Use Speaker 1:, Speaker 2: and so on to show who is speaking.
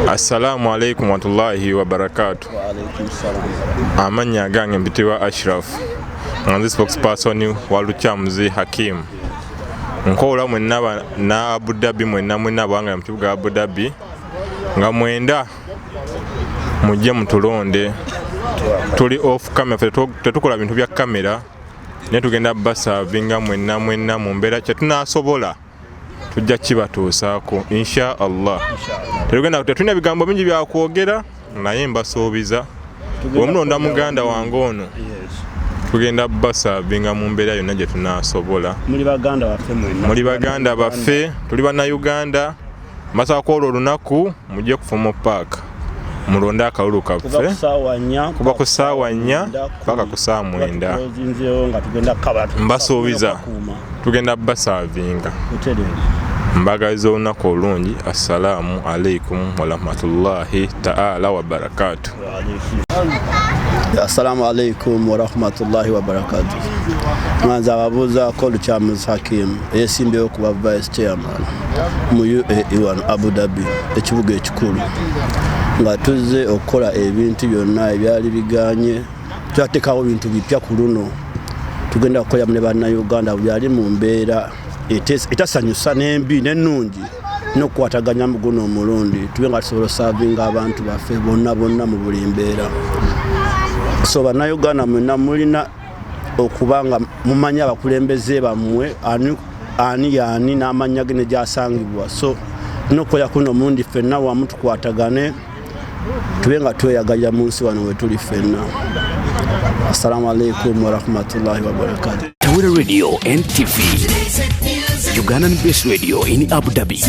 Speaker 1: Assalamu alaikum wa rahmatullahi wa barakatuh.
Speaker 2: Wa alaikum salam.
Speaker 1: Amanya gange mbitiwa Ashraf. Nganzi spokesperson wa Lukyamuzi Hakim. Nkola mwenna na Abu Dhabi mwenna banga mu kibuga Abu Dhabi. Nga mwenda mujje mutulonde. Tuli off camera tetukola bintu bya kamera. Ne tugenda basavinga mwenna mu mbeera kye tunasobola. Tujja kibatuusaako insha Allah. Tetulina bigambo bingi bya kwogera naye mbasuubiza omulonda muganda wange ono tugenda basavinga mu mbeera yonna gye tunasobola. Muli baganda baffe tuli banna Uganda masako olwo olunaku mujje ku Fumo Park mulonda akalulu kaffe kuba ku ssaawa 4 paka ku ssaawa 9 mbasuubiza tugenda basavinga. Mbagaza olunaku olungi. Assalamu alaikum wa rahmatullahi ta'ala wa barakatuh.
Speaker 2: Assalamu alaikum wa rahmatullahi wa barakatuh. Mwanza ababuuza ko Lukyamuzi Hakim yesimbyeewo kuba Vice Chairperson mu UAE Abu Dhabi ekibuga ekikulu nga tuzze okukola ebintu byonna ebyali biganye twateekawo bintu bipya ku luno tugenda kukola mu banna Uganda byali mu mbeera etasanyusa n'embi n'ennungi n'okukwataganya mu guno omulundi tube nga tusobola savinga abantu baffe bonna mu buli mbeera. So banna Uganda mwenna mulina okuba nga mumanya abakulembeze bammwe ani n'amanya ge ne gyasangibwa. So n'okukola kuno omulundi ffenna wamu tukwatagane tube nga tweyagalira mu nsi wano we tuli ffenna. Assalamu alaikum wa rahmatullahi wa barakatuh.
Speaker 3: Tawera Radio and TV, Ugandan based radio in Abu Dhabi.